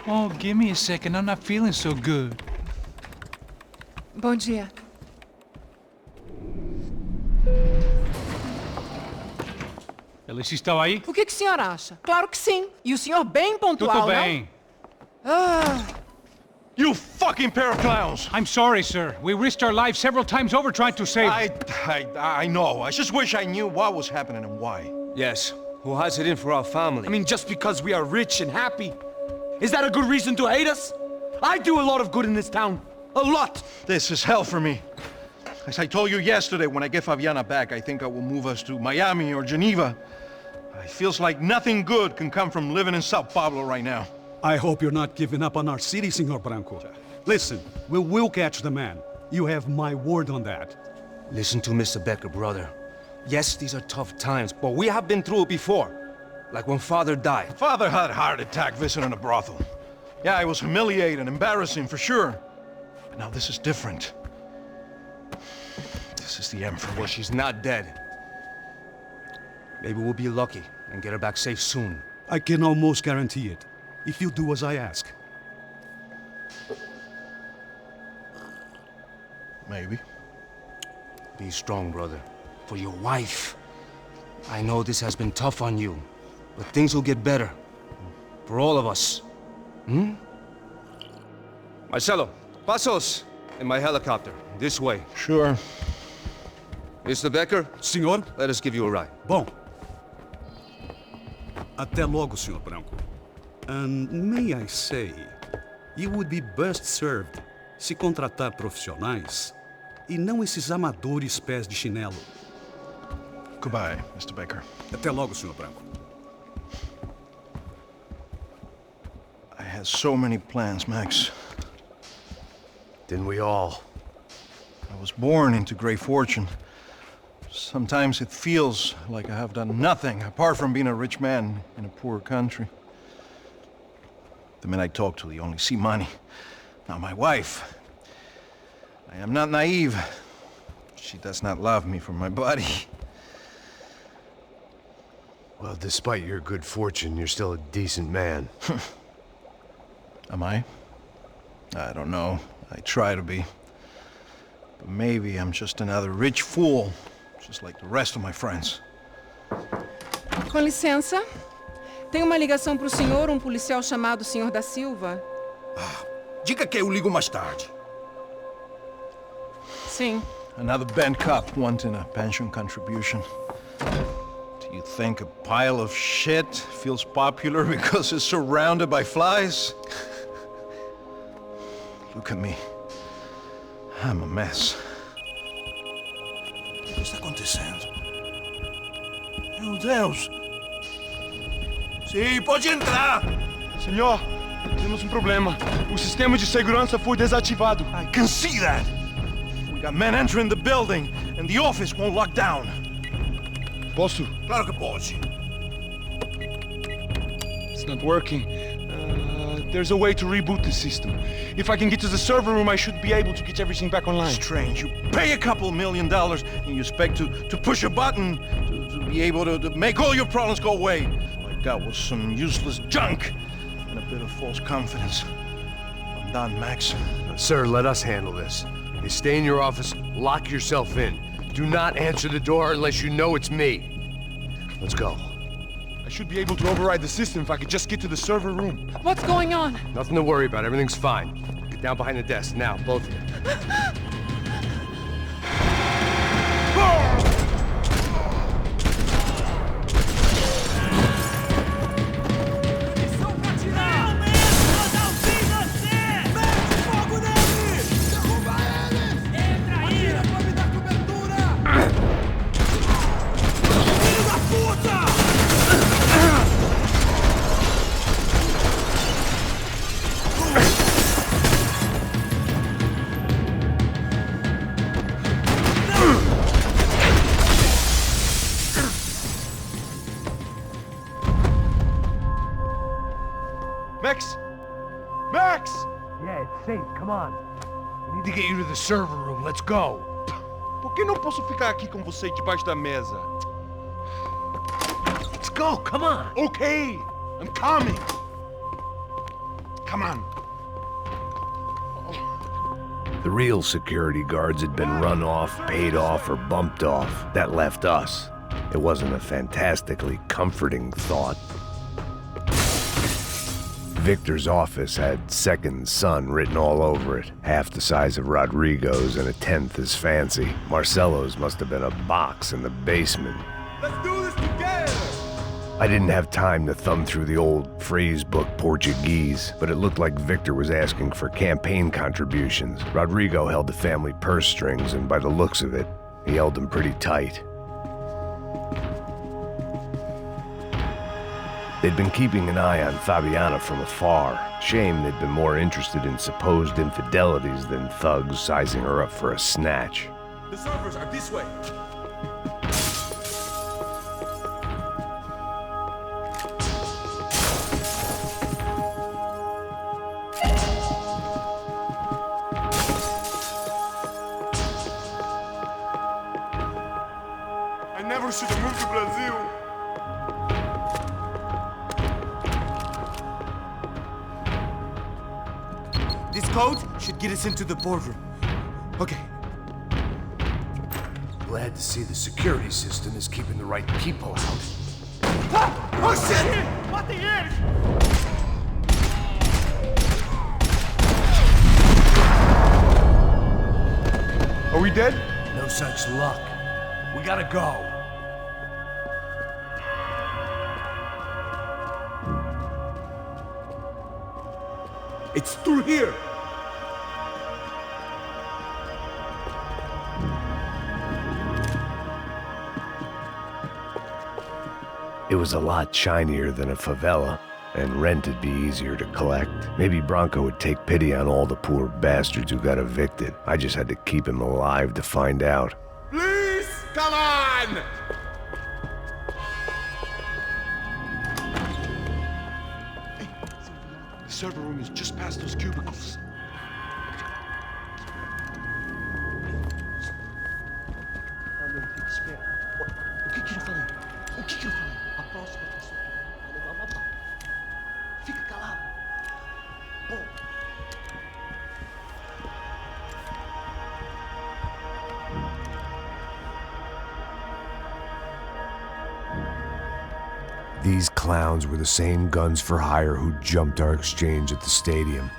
Oh, give me a second. I'm not feeling so good. Bom dia. Alice estava aí? O que o senhor acha? Claro que sim. E o senhor bem pontual, Tudo bem. não? Ah, You fucking pair of clowns! I'm sorry, sir. We risked our lives several times over trying to save... I know. I just wish I knew what was happening and why. Yes. Who has it in for our family? I mean, just because we are rich and happy? Is that a good reason to hate us? I do a lot of good in this town. A lot! This is hell for me. As I told you yesterday, when I get Fabiana back, I think I will move us to Miami or Geneva. It feels like nothing good can come from living in São Paulo right now. I hope you're not giving up on our city, Senor Branco. Listen, we will catch the man. You have my word on that. Listen to Mr. Becker, brother. Yes, these are tough times, but we have been through it before. Like when Father died. Father had a heart attack visiting a brothel. Yeah, it was humiliating, embarrassing, for sure. But now this is different. This is the end for me. Well, she's not dead. Maybe we'll be lucky and get her back safe soon. I can almost guarantee it, if you do as I ask. Maybe. Be strong, brother. For your wife. I know this has been tough on you, but things will get better. For all of us. Hmm? Marcelo, pasos in my helicopter. This way. Sure. Mr. Becker, Senhor? let us give you a ride. Bom. Até logo, Senhor Branco. And may I say, you would be best served se contratar profissionais e não esses amadores pés de chinelo. Goodbye, Mr. Becker. Até logo, Senhor Branco. I had so many plans, Max. Didn't we all? I was born into great fortune. Sometimes it feels like I have done nothing apart from being a rich man in a poor country. The men I talk to, they only see money. Now my wife, I am not naive. She does not love me for my body. Well, despite your good fortune, you're still a decent man. Am I? I don't know. I try to be. But maybe I'm just another rich fool, just like the rest of my friends. com licença. Tem uma ligação pro senhor, um policial chamado Sr. da Silva. Diga que eu ligo mais tarde. Sim. Another band cop wanting a pension contribution. Do you think a pile of shit feels popular because it's surrounded by flies? Look at me. I'm a mess. O que está acontecendo? Meu Deus! Sim, pode entrar! Senhor, temos um problema. O sistema de segurança foi desativado. I can see that! We got men entering the building, and the office won't lock down. Posso? Claro que pode. It's not working. There's a way to reboot the system. If I can get to the server room, I should be able to get everything back online. Strange. You pay a couple $1 million, and you expect to push a button to be able to make all your problems go away. All I got was some useless junk and a bit of false confidence. I'm done, Max. Sir, let us handle this. You stay in your office, lock yourself in. Do not answer the door unless you know it's me. Let's go. I should be able to override the system if I could just get to the server room. What's going on? Nothing to worry about. Everything's fine. Get down behind the desk now, both of you. Max? Max! Yeah, it's safe. Come on. We need to get you to the server room. Let's go. Por que não posso ficar aqui com você debaixo da mesa? Let's go. Come on. Okay, I'm coming. Come on. The real security guards had been run off, paid off, or bumped off. That left us. It wasn't a fantastically comforting thought. Victor's office had second son written all over it, half the size of Rodrigo's and a tenth as fancy. Marcelo's must have been a box in the basement. Let's do this together! I didn't have time to thumb through the old phrase book Portuguese, but it looked like Victor was asking for campaign contributions. Rodrigo held the family purse strings, and by the looks of it, he held them pretty tight. They'd been keeping an eye on Fabiana from afar. Shame they'd been more interested in supposed infidelities than thugs sizing her up for a snatch. The servers are this way. I never should have moved to Brazil. This code should get us into the boardroom. Okay. Glad to see the security system is keeping the right people out. Oh shit! What the hell? Are we dead? No such luck. We gotta go. It's through here. It was a lot shinier than a favela, and rent'd be easier to collect. Maybe Branco would take pity on all the poor bastards who got evicted. I just had to keep him alive to find out. Please, come on! Hey, the server room is just past those cubicles. O que eu falei? O que eu falei? A próxima pessoa vai levar uma bala. Fica calado. Bom. These clowns were the same guns for hire who jumped our exchange at the stadium.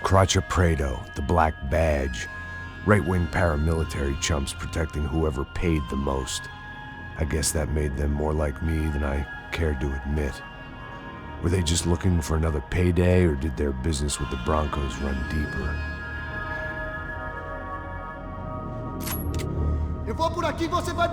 Crotcha Prado, the Black Badge, right-wing paramilitary chumps protecting whoever paid the most. I guess that made them more like me than I cared to admit. Were they just looking for another payday, or did their business with the Broncos run deeper? Eu vou por aqui, você vai...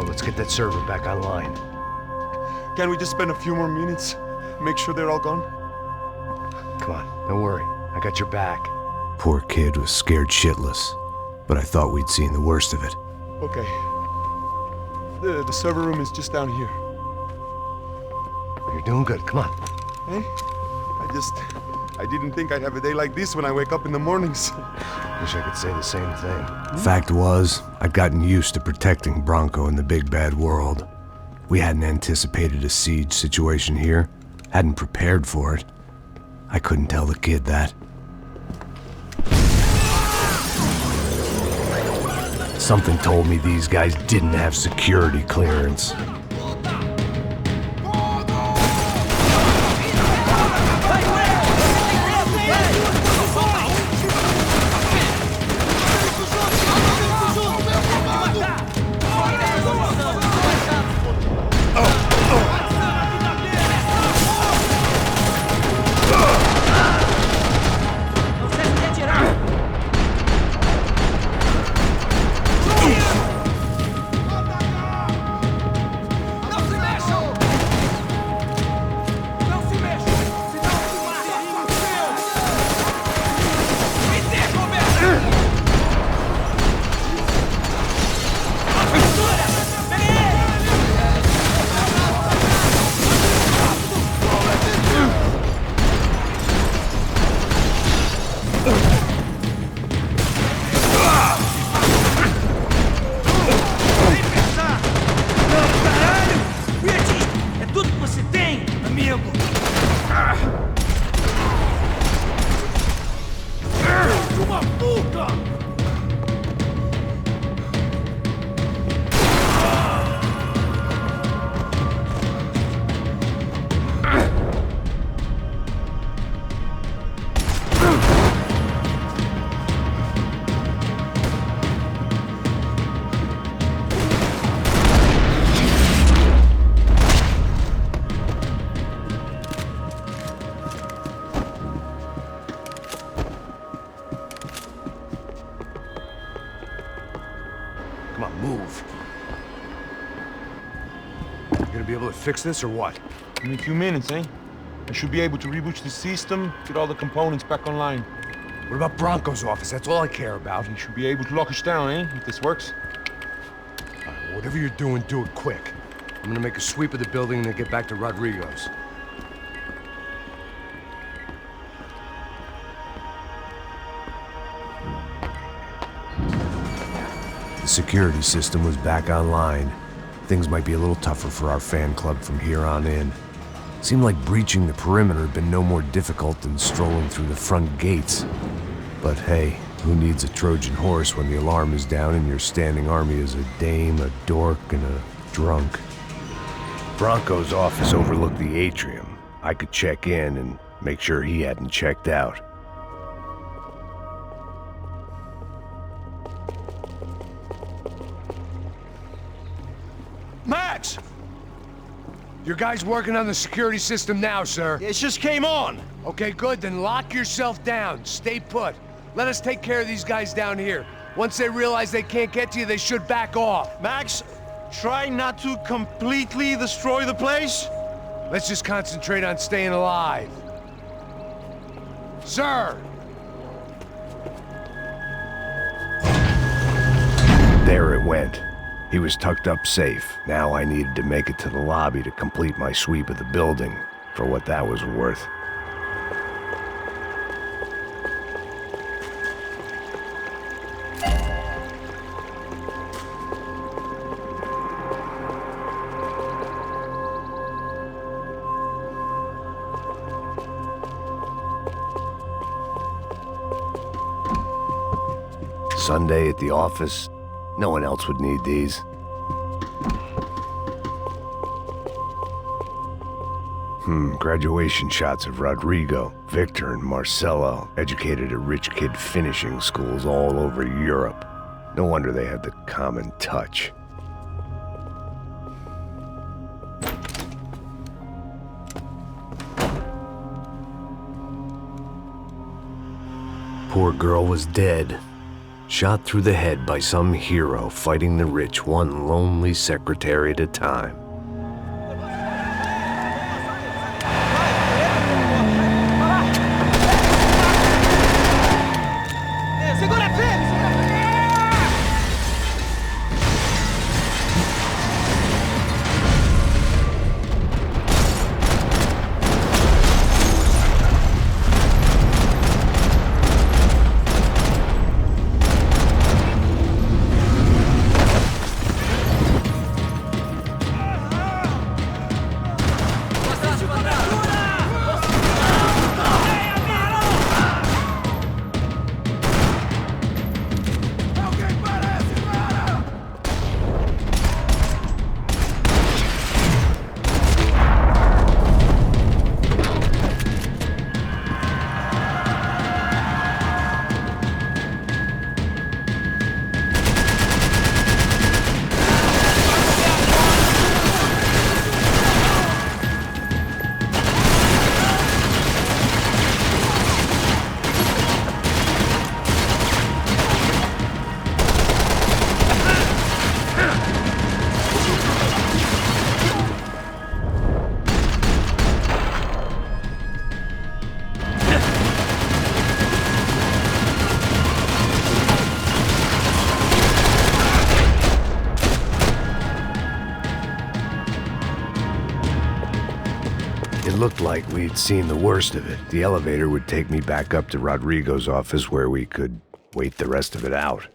Let's get that server back online. Can we just spend a few more minutes? Make sure they're all gone? Come on, don't worry. I got your back. Poor kid was scared shitless, but I thought we'd seen the worst of it. Okay. The server room is just down here. You're doing good, come on. Hey? I didn't think I'd have a day like this when I wake up in the mornings. Wish I could say the same thing. Fact was, I'd gotten used to protecting Branco in the big bad world. We hadn't anticipated a siege situation here, hadn't prepared for it. I couldn't tell the kid that. Something told me these guys didn't have security clearance. You gonna be able to fix this or what? In a few minutes, eh? I should be able to reboot the system, get all the components back online. What about Branco's office? That's all I care about. You should be able to lock us down, eh? If this works. All right, well, whatever you're doing, do it quick. I'm gonna make a sweep of the building and then get back to Rodrigo's. The security system was back online. Things might be a little tougher for our fan club from here on in. Seemed like breaching the perimeter had been no more difficult than strolling through the front gates. But hey, who needs a Trojan horse when the alarm is down and your standing army is a dame, a dork, and a drunk? Branco's office overlooked the atrium. I could check in and make sure he hadn't checked out. Max! Your guy's working on the security system now, sir. It just came on. Okay, good. Then lock yourself down. Stay put. Let us take care of these guys down here. Once they realize they can't get to you, they should back off. Max, try not to completely destroy the place. Let's just concentrate on staying alive. Sir! There it went. He was tucked up safe. Now I needed to make it to the lobby to complete my sweep of the building, for what that was worth. Sunday at the office. No one else would need these. Graduation shots of Rodrigo, Victor, and Marcelo, educated at rich kid finishing schools all over Europe. No wonder they had the common touch. Poor girl was dead. Shot through the head by some hero fighting the rich one lonely secretary at a time. It looked like we'd seen the worst of it. The elevator would take me back up to Rodrigo's office where we could wait the rest of it out.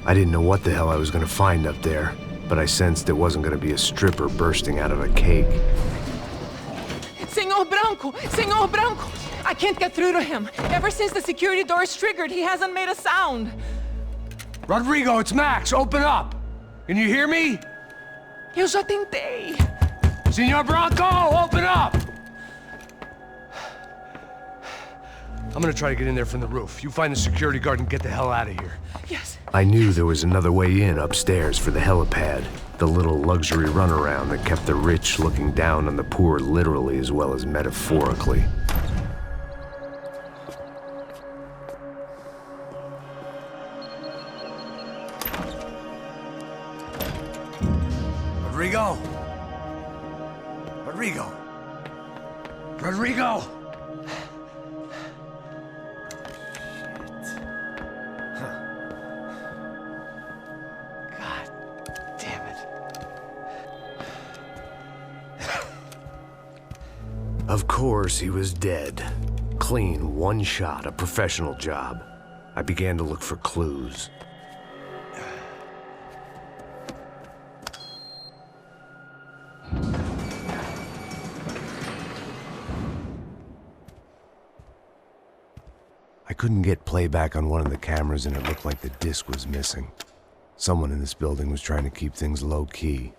I didn't know what the hell I was going to find up there, but I sensed it wasn't going to be a stripper bursting out of a cake. Senor Branco! Senor Branco! I can't get through to him. Ever since the security door is triggered, he hasn't made a sound. Rodrigo, it's Max. Open up. Can you hear me? Eu já tentei. Senor Branco, open up! I'm gonna try to get in there from the roof. You find the security guard and get the hell out of here. Yes. I knew there was another way in upstairs for the helipad, the little luxury runaround that kept the rich looking down on the poor literally as well as metaphorically. Rodrigo! Rodrigo! Rodrigo! God damn it. Of course, he was dead. Clean, one shot, a professional job. I began to look for clues. I couldn't get playback on one of the cameras and it looked like the disc was missing. Someone in this building was trying to keep things low-key.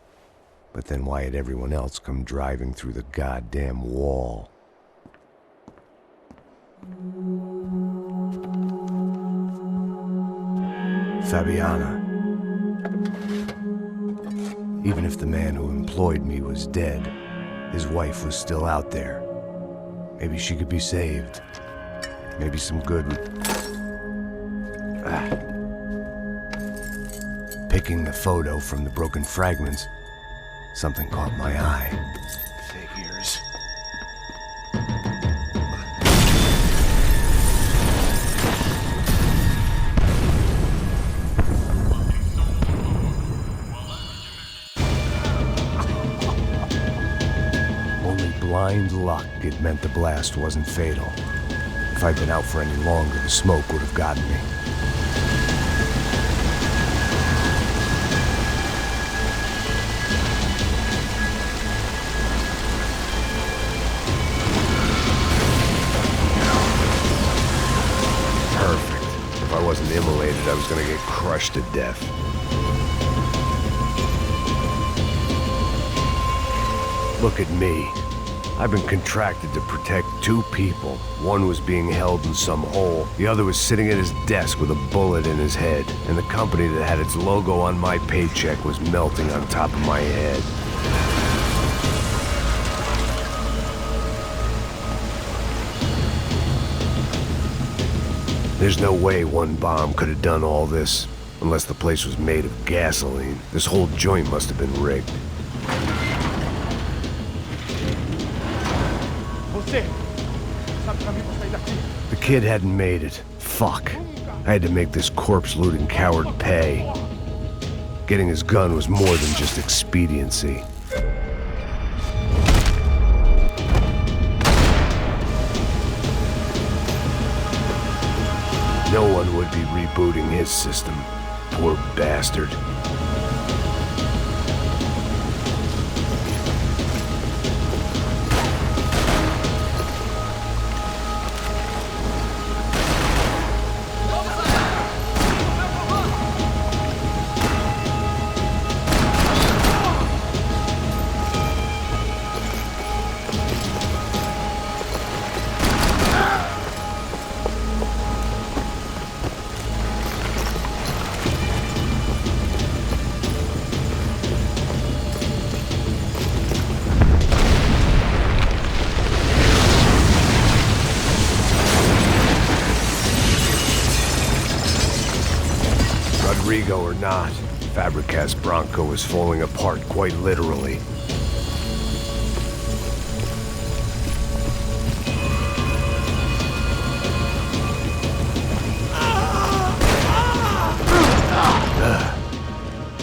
But then why had everyone else come driving through the goddamn wall? Fabiana. Even if the man who employed me was dead, his wife was still out there. Maybe she could be saved. Maybe some good would... Picking the photo from the broken fragments, something caught my eye. Figures. Only blind luck it meant the blast wasn't fatal. If I'd been out for any longer, the smoke would have gotten me. Perfect. If I wasn't immolated, I was gonna get crushed to death. Look at me. I've been contracted to protect two people. One was being held in some hole. The other was sitting at his desk with a bullet in his head. And the company that had its logo on my paycheck was melting on top of my head. There's no way one bomb could have done all this. Unless the place was made of gasoline. This whole joint must have been rigged. The kid hadn't made it. Fuck. I had to make this corpse-looting coward pay. Getting his gun was more than just expediency. No one would be rebooting his system. Poor bastard. Rodrigo or not, Fábricas Branco was falling apart quite literally.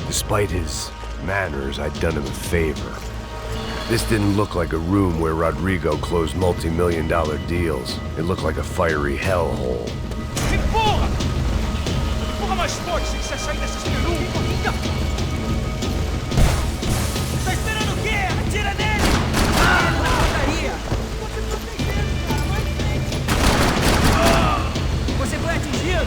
Despite his manners, I'd done him a favor. This didn't look like a room where Rodrigo closed multi-million-dollar deals. It looked like a fiery hellhole. Mais forte se quiser sair dessa espelunca! Tá esperando o quê? Atira nele! Ah, na portaria! Você foi atingido!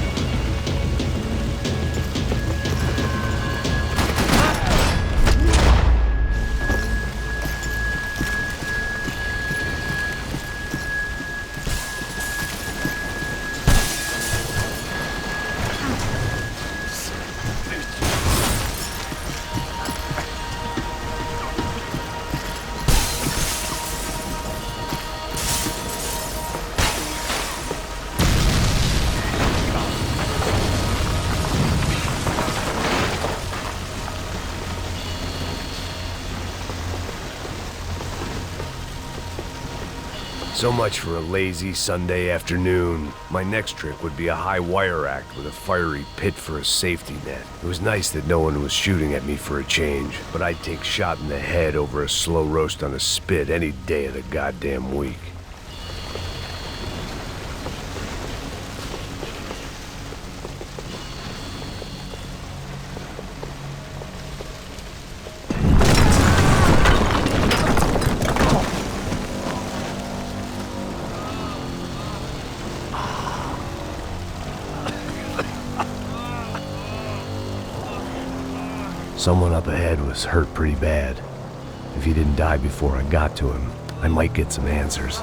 So much for a lazy Sunday afternoon. My next trick would be a high wire act with a fiery pit for a safety net. It was nice that no one was shooting at me for a change, but I'd take shot in the head over a slow roast on a spit any day of the goddamn week. Someone up ahead was hurt pretty bad. If he didn't die before I got to him, I might get some answers.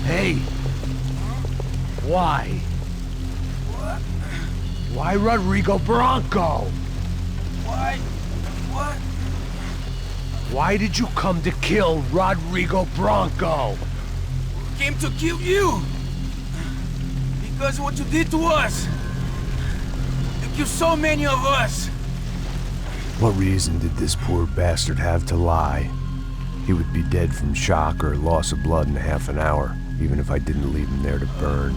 Hey! Why? Why Rodrigo Branco? Why? What? Why did you come to kill Rodrigo Branco? Came to kill you! Because what you did to us! You killed so many of us! What reason did this poor bastard have to lie? He would be dead from shock or loss of blood in half an hour, even if I didn't leave him there to burn.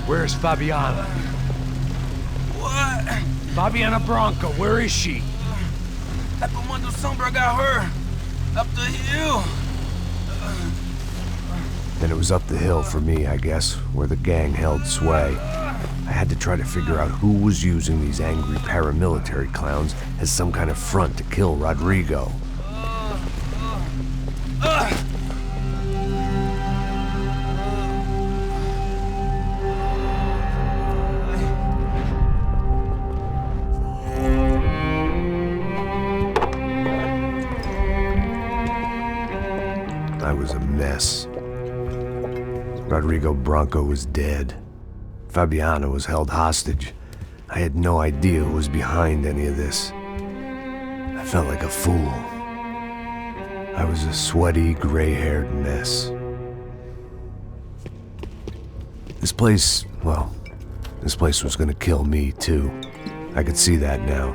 Where's Fabiana? What? Fabiana Branco, where is she? That Comando Sombra got her! Up the hill! Then it was up the hill for me, I guess, where the gang held sway. I had to try to figure out who was using these angry paramilitary clowns as some kind of front to kill Rodrigo. I was a mess. Rodrigo Branco was dead. Fabiana was held hostage. I had no idea who was behind any of this. I felt like a fool. I was a sweaty, gray-haired mess. This place, well, this place was gonna kill me too. I could see that now.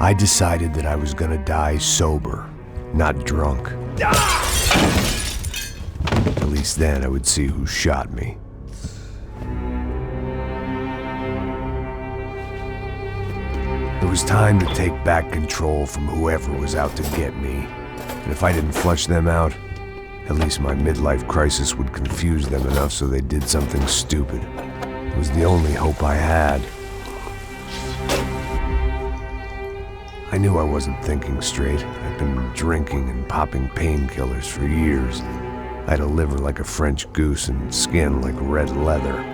I decided that I was gonna die sober, not drunk. At least then I would see who shot me. It was time to take back control from whoever was out to get me. And if I didn't flush them out, at least my midlife crisis would confuse them enough so they did something stupid. It was the only hope I had. I knew I wasn't thinking straight. I'd been drinking and popping painkillers for years. I had a liver like a French goose and skin like red leather.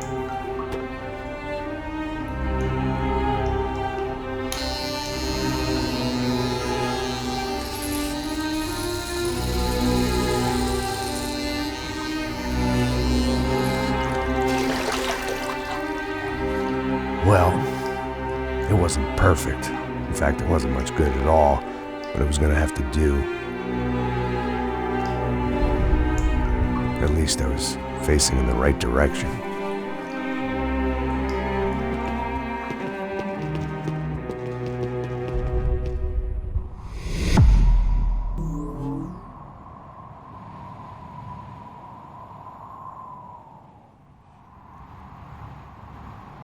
Well, it wasn't perfect. In fact, it wasn't much good at all, but it was gonna have to do. At least I was facing in the right direction.